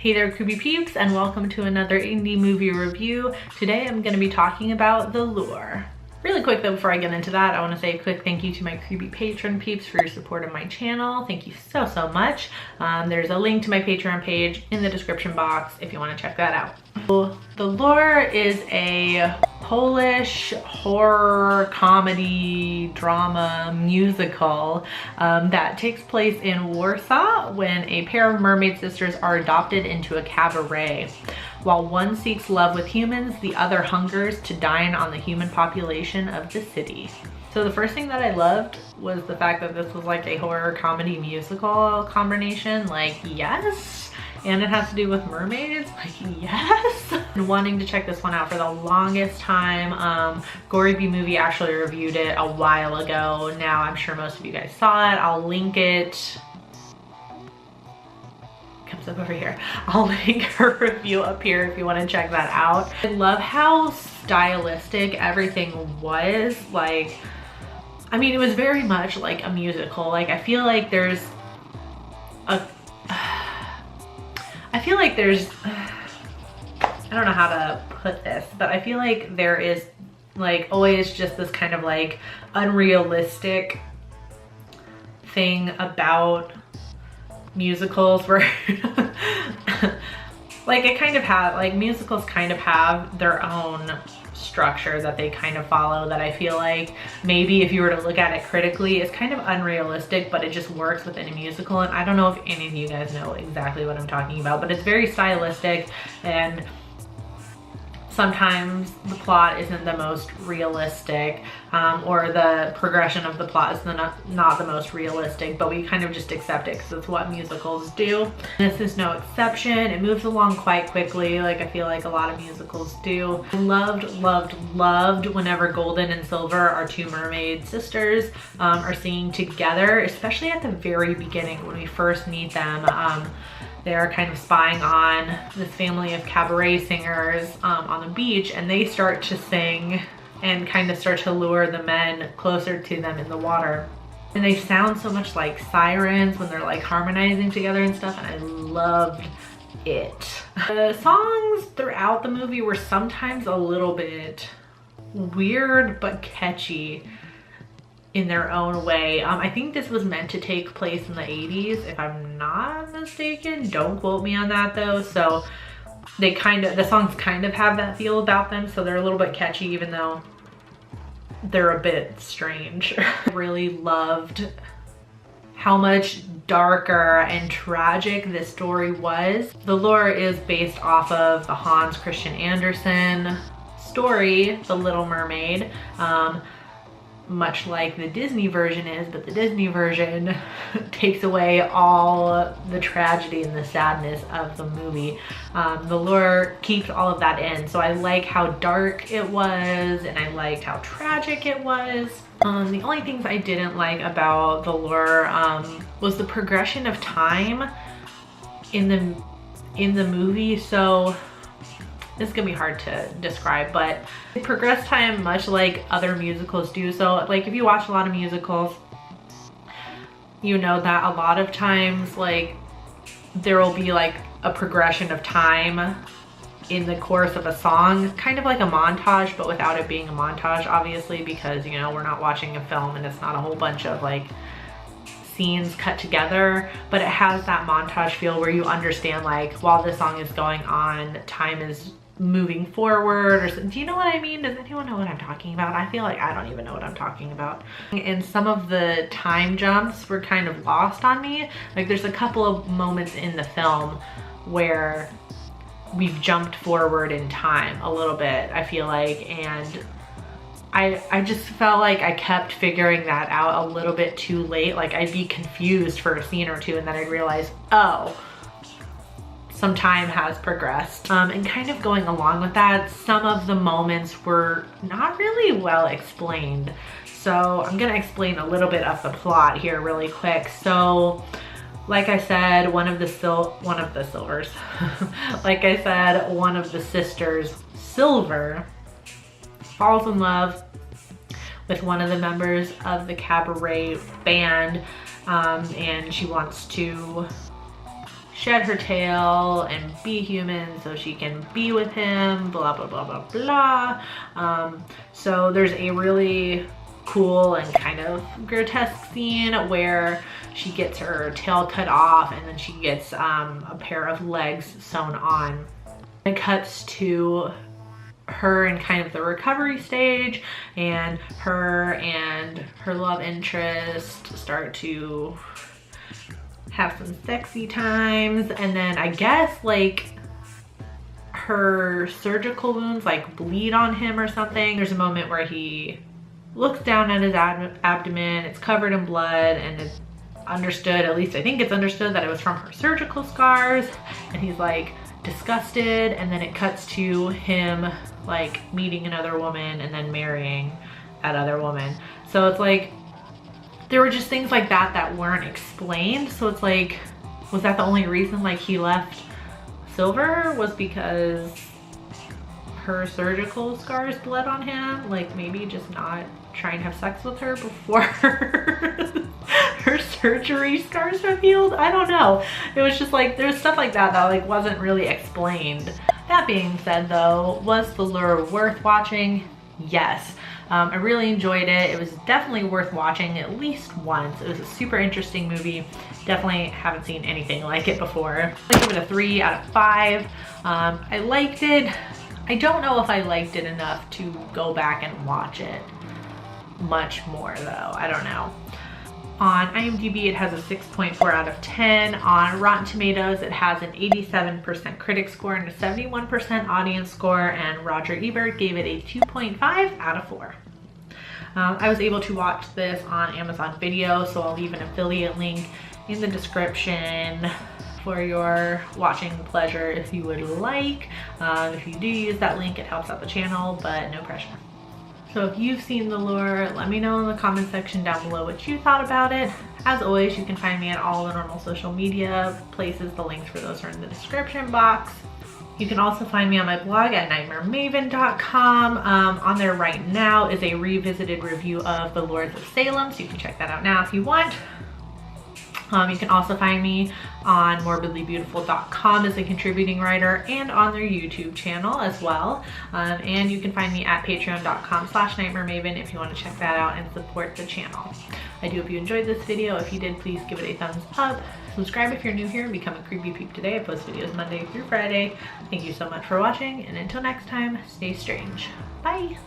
Hey there, creepy peeps, and welcome to another indie movie review. Today I'm going to be talking about The Lure. Really quick though, before I get into that, I want to say a quick thank you to my creepy patron peeps for your support of my channel. Thank you so much. There's a link to my Patreon page in the description box if you want to check that out. So, The Lure is a Polish horror comedy drama musical that takes place in Warsaw when a pair of mermaid sisters are adopted into a cabaret. While one seeks love with humans, the other hungers to dine on the human population of the city. So the first thing that I loved was the fact that this was like a horror comedy musical combination. Like, yes. And it has to do with mermaids. Like, yes. And wanting to check this one out for the longest time. Gory B Movie actually reviewed it a while ago. Now I'm sure most of you guys saw it. I'll link it. Comes up over here. I'll link her review up here if you want to check that out. I love how stylistic everything was. Like, I mean, it was very much like a musical. Like, I feel like there's I don't know how to put this, but I feel like there is like always just this kind of like unrealistic thing about musicals where like it kind of have, like musicals kind of have their own structure that they kind of follow that I feel like maybe if you were to look at it critically it's kind of unrealistic, but it just works within a musical. And I don't know if any of you guys know exactly what I'm talking about, but it's very stylistic and sometimes the plot isn't the most realistic or the progression of the plot is not the most realistic, but we kind of just accept it because it's what musicals do. This is no exception. It moves along quite quickly, like I feel like a lot of musicals do. I loved whenever Golden and Silver, our two mermaid sisters, are singing together, especially at the very beginning when we first meet them. They're kind of spying on this family of cabaret singers on the beach, and they start to sing and kind of start to lure the men closer to them in the water. And they sound so much like sirens when they're like harmonizing together and stuff, and I loved it. The songs throughout the movie were sometimes a little bit weird but catchy in their own way. I think this was meant to take place in the 80s, if I'm not mistaken. Don't quote me on that though. So they the songs kind of have that feel about them, so they're a little bit catchy even though they're a bit strange. I really loved how much darker and tragic this story was. The Lure is based off of the Hans Christian Andersen story, The Little Mermaid. Much like the Disney version is, but the Disney version takes away all the tragedy and the sadness of the movie. The Lure keeps all of that in, so I like how dark it was and I liked how tragic it was. The only things I didn't like about The Lure was the progression of time in the movie. So this is gonna be hard to describe, but it progressed time much like other musicals do. So like if you watch a lot of musicals, you know that a lot of times like there will be like a progression of time in the course of a song, kind of like a montage, but without it being a montage, obviously, because you know we're not watching a film and it's not a whole bunch of like scenes cut together, but it has that montage feel where you understand like while this song is going on, time is moving forward. Or do you know what I mean? Does anyone know what I'm talking about? I feel like I don't even know what I'm talking about. And some of the time jumps were kind of lost on me. Like there's a couple of moments in the film where we've jumped forward in time a little bit, I feel like, and I just felt like I kept figuring that out a little bit too late. Like I'd be confused for a scene or two and then I'd realize, oh, some time has progressed. And kind of going along with that, some of the moments were not really well explained. So I'm gonna explain a little bit of the plot here really quick. So like I said, one of the silvers, like I said, one of the sisters, Silver, falls in love with one of the members of the cabaret band, and she wants to shed her tail and be human so she can be with him, blah, blah, blah, blah, blah. So there's a really cool and kind of grotesque scene where she gets her tail cut off and then she gets a pair of legs sewn on. It cuts to her in kind of the recovery stage, and her love interest start to have some sexy times, and then I guess like her surgical wounds like bleed on him or something. There's a moment where he looks down at his abdomen, it's covered in blood, and it's understood, at least I think it's understood, that it was from her surgical scars, and he's like disgusted, and then it cuts to him like meeting another woman and then marrying that other woman. So it's like there were just things like that that weren't explained. So it's like, was that the only reason like he left Silver, was because her surgical scars bled on him? Like maybe just not trying to have sex with her before her surgery scars were healed? I don't know. It was just like, there was stuff like that that like wasn't really explained. That being said though, was The Lure worth watching? Yes. I really enjoyed it. It was definitely worth watching at least once. It was a super interesting movie. Definitely haven't seen anything like it before. I give it a 3 out of 5. I liked it. I don't know if I liked it enough to go back and watch it much more though. I don't know. On IMDb, it has a 6.4 out of 10. On Rotten Tomatoes, it has an 87% critic score and a 71% audience score, and Roger Ebert gave it a 2.5 out of 4. I was able to watch this on Amazon Video, so I'll leave an affiliate link in the description for your watching pleasure if you would like. If you do use that link, it helps out the channel, but no pressure. So if you've seen The Lure, let me know in the comment section down below what you thought about it. As always, you can find me at all the normal social media places. The links for those are in the description box. You can also find me on my blog at nightmaremaven.com. On there right now is a revisited review of The Lords of Salem, so you can check that out now if you want. You can also find me on morbidlybeautiful.com as a contributing writer and on their YouTube channel as well. And you can find me at patreon.com/nightmaremaven if you want to check that out and support the channel. I do hope you enjoyed this video. If you did, please give it a thumbs up. Subscribe if you're new here and become a creepy peep today. I post videos Monday through Friday. Thank you so much for watching, and until next time, stay strange. Bye!